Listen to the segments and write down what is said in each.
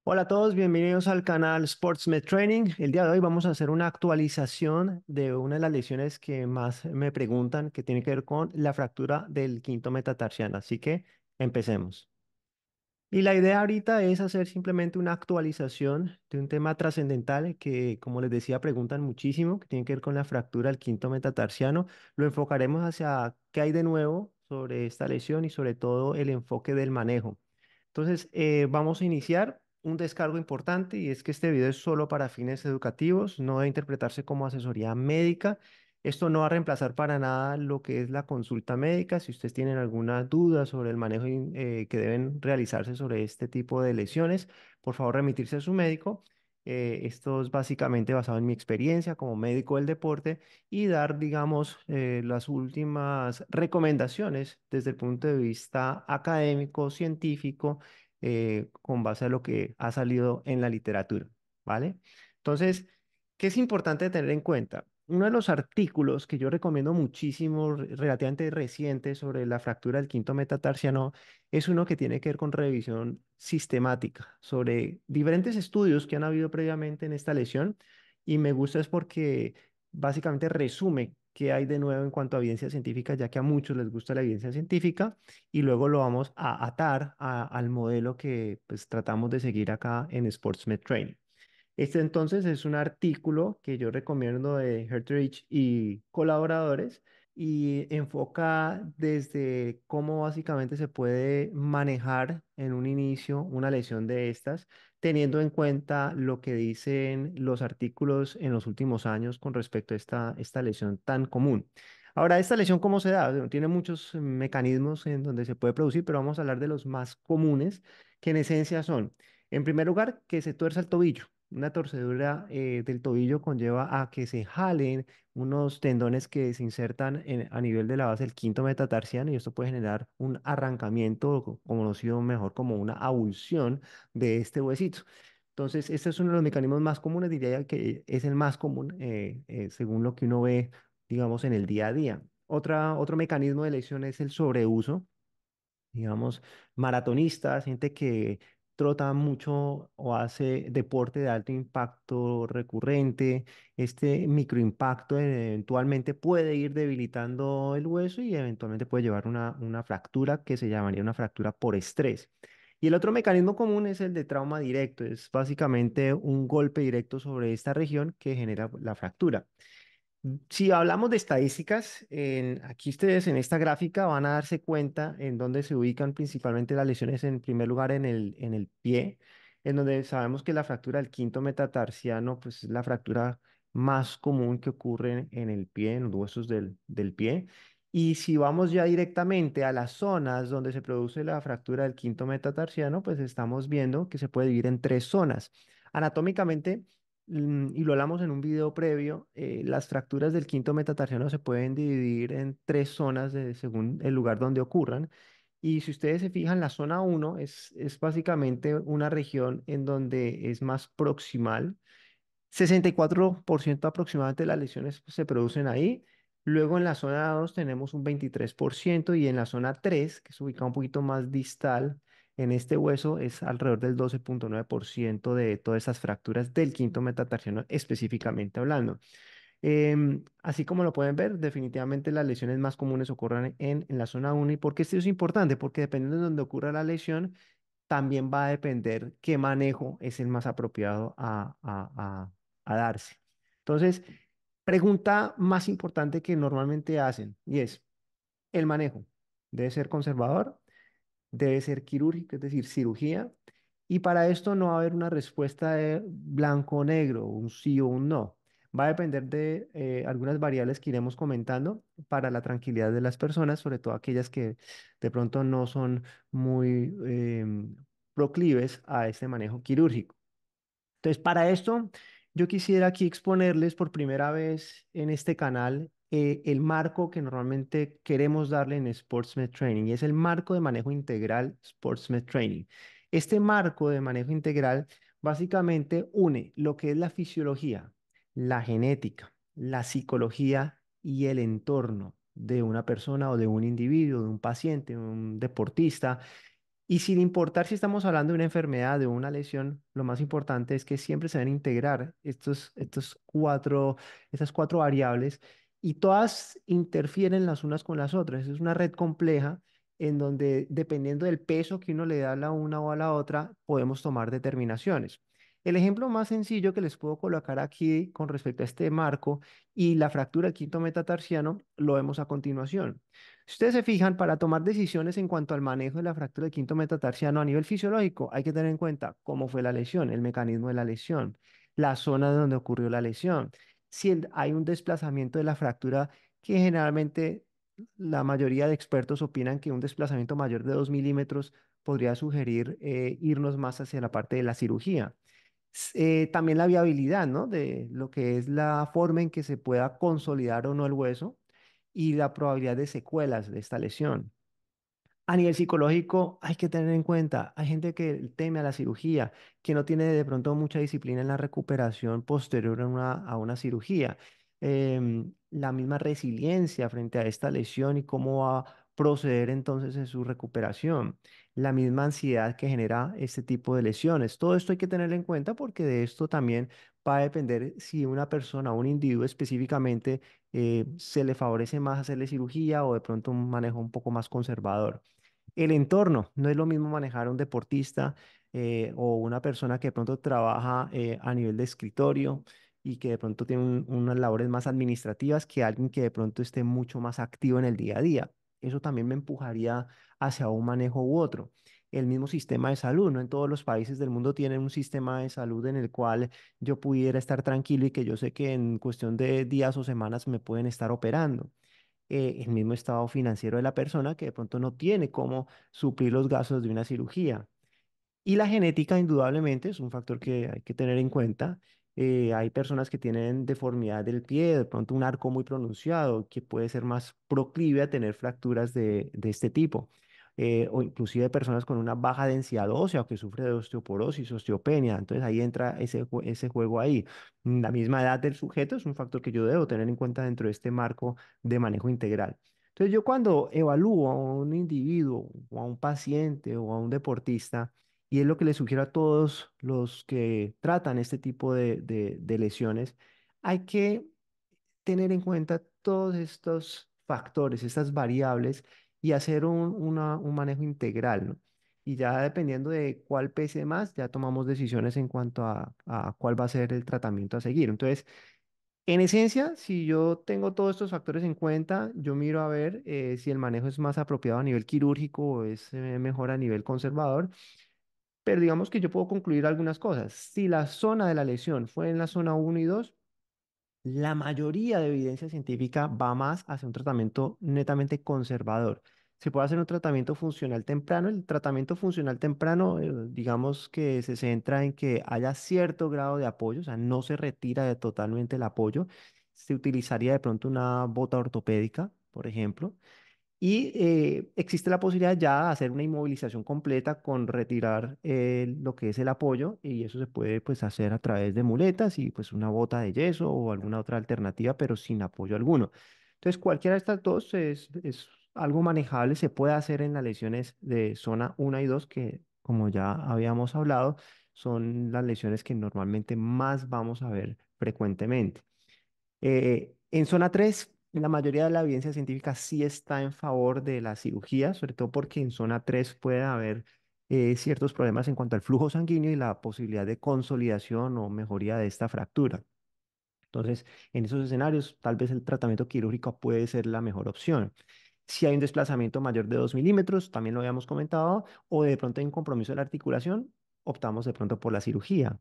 Hola a todos, bienvenidos al canal SportsMed Training. El día de hoy vamos a hacer una actualización de una de las lesiones que más me preguntan, que tiene que ver con la fractura del quinto metatarsiano. Así que empecemos. Y la idea ahorita es hacer simplemente una actualización de un tema trascendental que, como les decía, preguntan muchísimo, que tiene que ver con la fractura del quinto metatarsiano. Lo enfocaremos hacia qué hay de nuevo sobre esta lesión y sobre todo el enfoque del manejo. Entonces, vamos a iniciar un descargo importante y es que este video es solo para fines educativos, no debe interpretarse como asesoría médica. Esto no va a reemplazar para nada lo que es la consulta médica. Si ustedes tienen alguna duda sobre el manejo que deben realizarse sobre este tipo de lesiones, por favor remitirse a su médico. Esto es básicamente basado en mi experiencia como médico del deporte y dar, digamos, las últimas recomendaciones desde el punto de vista académico, científico, con base a lo que ha salido en la literatura, ¿vale? Entonces, ¿qué es importante tener en cuenta? Uno de los artículos que yo recomiendo muchísimo, relativamente reciente, sobre la fractura del quinto metatarsiano, es uno que tiene que ver con revisión sistemática sobre diferentes estudios que han habido previamente en esta lesión. Y me gusta es porque básicamente resume qué hay de nuevo en cuanto a evidencia científica, ya que a muchos les gusta la evidencia científica, y luego lo vamos a atar al modelo que pues, tratamos de seguir acá en SportsMed Training. Este entonces es un artículo que yo recomiendo de Hertrich y colaboradores y enfoca desde cómo básicamente se puede manejar en un inicio una lesión de estas, teniendo en cuenta lo que dicen los artículos en los últimos años con respecto a esta lesión tan común. Ahora, ¿esta lesión cómo se da? Bueno, tiene muchos mecanismos en donde se puede producir, pero vamos a hablar de los más comunes, que en esencia son, en primer lugar, que se tuerza el tobillo. Una torcedura del tobillo conlleva a que se jalen unos tendones que se insertan a nivel de la base del quinto metatarsiano y esto puede generar un arrancamiento, o conocido mejor como una avulsión de este huesito. Entonces, este es uno de los mecanismos más comunes, diría que es el más común según lo que uno ve, digamos, en el día a día. Otro mecanismo de lesión es el sobreuso, digamos, maratonistas, gente que trota mucho o hace deporte de alto impacto recurrente. Este microimpacto eventualmente puede ir debilitando el hueso y eventualmente puede llevar una fractura que se llamaría una fractura por estrés. Y el otro mecanismo común es el de trauma directo, es básicamente un golpe directo sobre esta región que genera la fractura. Si hablamos de estadísticas, aquí ustedes en esta gráfica van a darse cuenta en dónde se ubican principalmente las lesiones, en primer lugar en el pie, en donde sabemos que la fractura del quinto metatarsiano pues, es la fractura más común que ocurre en el pie, en los huesos del pie. Y si vamos ya directamente a las zonas donde se produce la fractura del quinto metatarsiano, pues estamos viendo que se puede dividir en tres zonas. Anatómicamente, y lo hablamos en un video previo, las fracturas del quinto metatarsiano se pueden dividir en tres zonas según el lugar donde ocurran. Y si ustedes se fijan, la zona uno es básicamente una región en donde es más proximal. 64% aproximadamente de las lesiones pues, se producen ahí. Luego en la zona 2 tenemos un 23% y en la zona 3, que es ubicada un poquito más distal, en este hueso es alrededor del 12,9% de todas esas fracturas del quinto metatarsiano específicamente hablando. Así como lo pueden ver, definitivamente las lesiones más comunes ocurren en la zona 1. ¿Y por qué esto es importante? Porque dependiendo de donde ocurra la lesión, también va a depender qué manejo es el más apropiado a darse. Entonces, pregunta más importante que normalmente hacen y es, ¿el manejo debe ser conservador? ¿Debe ser quirúrgico, es decir, cirugía? Y para esto no va a haber una respuesta de blanco o negro, un sí o un no. Va a depender de algunas variables que iremos comentando para la tranquilidad de las personas, sobre todo aquellas que de pronto no son muy proclives a este manejo quirúrgico. Entonces, para esto, yo quisiera aquí exponerles por primera vez en este canal el marco que normalmente queremos darle en SportsMed Training y es el marco de manejo integral SportsMed Training. Este marco de manejo integral básicamente une lo que es la fisiología, la genética, la psicología y el entorno de una persona o de un individuo, de un paciente, un deportista Y sin importar si estamos hablando de una enfermedad, de una lesión, lo más importante es que siempre se deben integrar estas cuatro variables y todas interfieren las unas con las otras. Es una red compleja en donde, dependiendo del peso que uno le da a la una o a la otra, podemos tomar determinaciones. El ejemplo más sencillo que les puedo colocar aquí con respecto a este marco y la fractura del quinto metatarsiano lo vemos a continuación. Si ustedes se fijan, para tomar decisiones en cuanto al manejo de la fractura del quinto metatarsiano a nivel fisiológico, hay que tener en cuenta cómo fue la lesión, el mecanismo de la lesión, la zona donde ocurrió la lesión, si hay un desplazamiento de la fractura, que generalmente la mayoría de expertos opinan que un desplazamiento mayor de 2 milímetros podría sugerir irnos más hacia la parte de la cirugía. También la viabilidad, ¿no? De lo que es la forma en que se pueda consolidar o no el hueso y la probabilidad de secuelas de esta lesión. A nivel psicológico, hay que tener en cuenta, hay gente que teme a la cirugía, que no tiene de pronto mucha disciplina en la recuperación posterior a una cirugía. La misma resiliencia frente a esta lesión y cómo va a proceder entonces en su recuperación. La misma ansiedad que genera este tipo de lesiones. Todo esto hay que tener en cuenta porque de esto también va a depender si una persona, un individuo específicamente, se le favorece más hacerle cirugía o de pronto un manejo un poco más conservador. El entorno, no es lo mismo manejar a un deportista o una persona que de pronto trabaja a nivel de escritorio y que de pronto tiene unas labores más administrativas que alguien que de pronto esté mucho más activo en el día a día. Eso también me empujaría hacia un manejo u otro. El mismo sistema de salud, no en todos los países del mundo tienen un sistema de salud en el cual yo pudiera estar tranquilo y que yo sé que en cuestión de días o semanas me pueden estar operando. El mismo estado financiero de la persona que de pronto no tiene cómo suplir los gastos de una cirugía. Y la genética, indudablemente, es un factor que hay que tener en cuenta. Hay personas que tienen deformidad del pie, de pronto un arco muy pronunciado, que puede ser más proclive a tener fracturas de este tipo. O inclusive personas con una baja densidad ósea o que sufre de osteoporosis, osteopenia. Entonces ahí entra ese juego ahí. La misma edad del sujeto es un factor que yo debo tener en cuenta dentro de este marco de manejo integral. Entonces yo cuando evalúo a un individuo o a un paciente o a un deportista, y es lo que les sugiero a todos los que tratan este tipo de lesiones. Hay que tener en cuenta todos estos factores, estas variables y hacer un manejo integral, ¿no? Y ya dependiendo de cuál pese más, ya tomamos decisiones en cuanto a cuál va a ser el tratamiento a seguir. Entonces, en esencia, si yo tengo todos estos factores en cuenta, yo miro a ver si el manejo es más apropiado a nivel quirúrgico o es mejor a nivel conservador, pero digamos que yo puedo concluir algunas cosas. Si la zona de la lesión fue en la zona uno y 2, la mayoría de evidencia científica va más hacia un tratamiento netamente conservador. Se puede hacer un tratamiento funcional temprano. El tratamiento funcional temprano, digamos que se centra en que haya cierto grado de apoyo, o sea, no se retira totalmente el apoyo. Se utilizaría de pronto una bota ortopédica, por ejemplo. Y existe la posibilidad ya de hacer una inmovilización completa con retirar lo que es el apoyo y eso se puede pues hacer a través de muletas y pues una bota de yeso o alguna otra alternativa, pero sin apoyo alguno. Entonces cualquiera de estas dos es algo manejable, se puede hacer en las lesiones de zona 1 y 2 que como ya habíamos hablado son las lesiones que normalmente más vamos a ver frecuentemente. En zona 3, la mayoría de la evidencia científica sí está en favor de la cirugía, sobre todo porque en zona 3 puede haber ciertos problemas en cuanto al flujo sanguíneo y la posibilidad de consolidación o mejoría de esta fractura. Entonces, en esos escenarios, tal vez el tratamiento quirúrgico puede ser la mejor opción. Si hay un desplazamiento mayor de 2 milímetros, también lo habíamos comentado, o de pronto hay un compromiso de la articulación, optamos de pronto por la cirugía.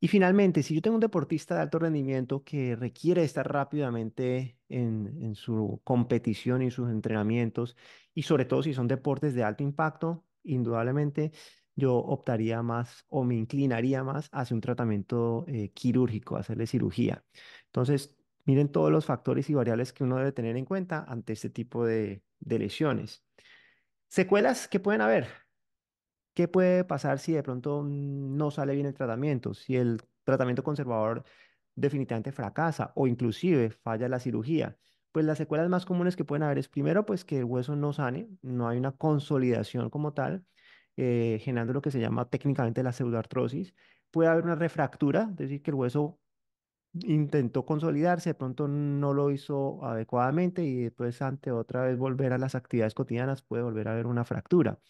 Y finalmente, si yo tengo un deportista de alto rendimiento que requiere estar rápidamente en su competición y sus entrenamientos, y sobre todo si son deportes de alto impacto, indudablemente yo optaría más o me inclinaría más hacia un tratamiento quirúrgico, hacerle cirugía. Entonces, miren todos los factores y variables que uno debe tener en cuenta ante este tipo de lesiones. Secuelas que pueden haber. ¿Qué puede pasar si de pronto no sale bien el tratamiento? Si el tratamiento conservador definitivamente fracasa o inclusive falla la cirugía. Pues las secuelas más comunes que pueden haber es primero, pues que el hueso no sane, no hay una consolidación como tal. generando lo que se llama técnicamente la pseudoartrosis. Puede haber una refractura, es decir, que el hueso intentó consolidarse, de pronto no lo hizo adecuadamente y después ante otra vez volver a las actividades cotidianas puede volver a haber una fractura.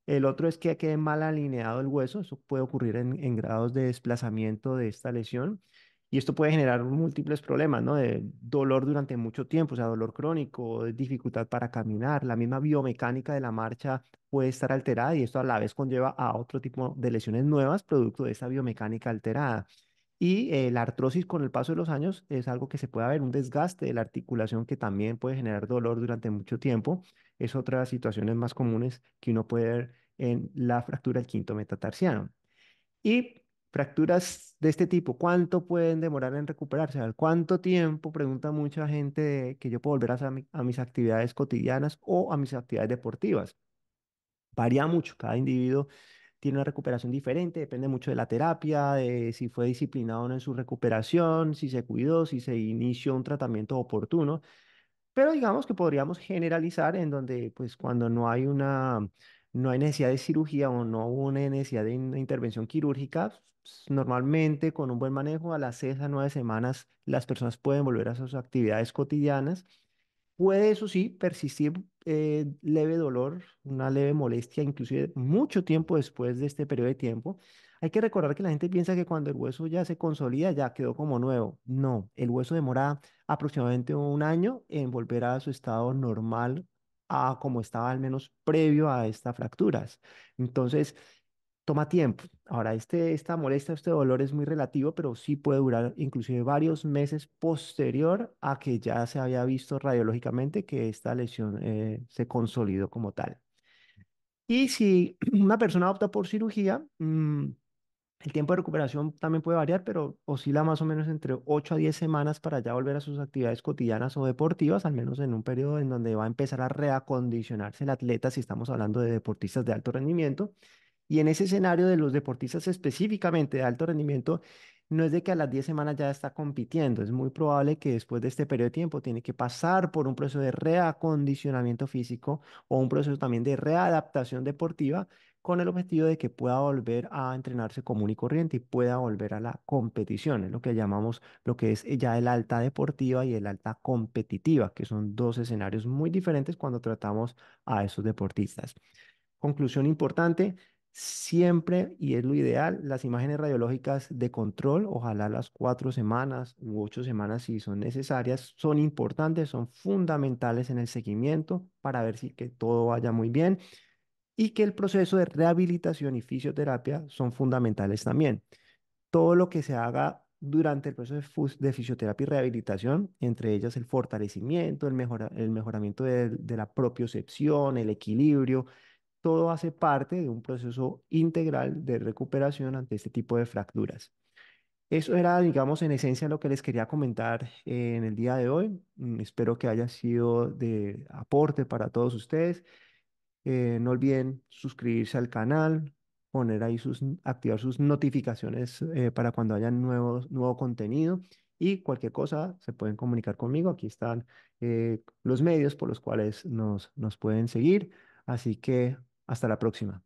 El otro es que quede mal alineado el hueso. Eso puede ocurrir en grados de desplazamiento de esta lesión. Y esto puede generar múltiples problemas, ¿no? De dolor durante mucho tiempo, o sea, dolor crónico, de dificultad para caminar. La misma biomecánica de la marcha puede estar alterada y esto a la vez conlleva a otro tipo de lesiones nuevas producto de esta biomecánica alterada. Y la artrosis con el paso de los años es algo que se puede ver, un desgaste de la articulación que también puede generar dolor durante mucho tiempo. Es otra de las situaciones más comunes que uno puede ver en la fractura del quinto metatarsiano. Y fracturas de este tipo, ¿cuánto pueden demorar en recuperarse? ¿Al cuánto tiempo? Pregunta mucha gente que yo puedo volver a, a mis actividades cotidianas o a mis actividades deportivas. Varía mucho, cada individuo tiene una recuperación diferente, depende mucho de la terapia, de si fue disciplinado o no en su recuperación, si se cuidó, si se inició un tratamiento oportuno. Pero digamos que podríamos generalizar en donde, pues, cuando no hay necesidad de cirugía o no hubo una necesidad de una intervención quirúrgica, normalmente con un buen manejo a las 6 a 9 semanas las personas pueden volver a sus actividades cotidianas. Puede, eso sí, persistir leve dolor, una leve molestia, inclusive mucho tiempo después de este periodo de tiempo. Hay que recordar que la gente piensa que cuando el hueso ya se consolida, ya quedó como nuevo. No, el hueso demora aproximadamente un año en volver a su estado normal, a como estaba al menos previo a estas fracturas. Entonces, toma tiempo. Ahora, esta molestia, este dolor es muy relativo, pero sí puede durar inclusive varios meses posterior a que ya se había visto radiológicamente que esta lesión se consolidó como tal. Y si una persona opta por cirugía, el tiempo de recuperación también puede variar, pero oscila más o menos entre 8 a 10 semanas para ya volver a sus actividades cotidianas o deportivas, al menos en un periodo en donde va a empezar a reacondicionarse el atleta si estamos hablando de deportistas de alto rendimiento. Y en ese escenario de los deportistas específicamente de alto rendimiento, no es de que a las 10 semanas ya está compitiendo, es muy probable que después de este periodo de tiempo tiene que pasar por un proceso de reacondicionamiento físico o un proceso también de readaptación deportiva con el objetivo de que pueda volver a entrenarse común y corriente y pueda volver a la competición, es lo que llamamos lo que es ya el alta deportiva y el alta competitiva, que son dos escenarios muy diferentes cuando tratamos a esos deportistas. Conclusión importante, siempre, y es lo ideal, las imágenes radiológicas de control, ojalá las 4 semanas u 8 semanas si son necesarias, son importantes, son fundamentales en el seguimiento para ver si que todo vaya muy bien y que el proceso de rehabilitación y fisioterapia son fundamentales también. Todo lo que se haga durante el proceso de fisioterapia y rehabilitación, entre ellas el fortalecimiento, el mejoramiento de la propiocepción, el equilibrio, todo hace parte de un proceso integral de recuperación ante este tipo de fracturas. Eso era, digamos, en esencia lo que les quería comentar en el día de hoy. Espero que haya sido de aporte para todos ustedes. No olviden suscribirse al canal, poner ahí activar sus notificaciones para cuando haya nuevo contenido y cualquier cosa se pueden comunicar conmigo. Aquí están los medios por los cuales nos pueden seguir. Así que hasta la próxima.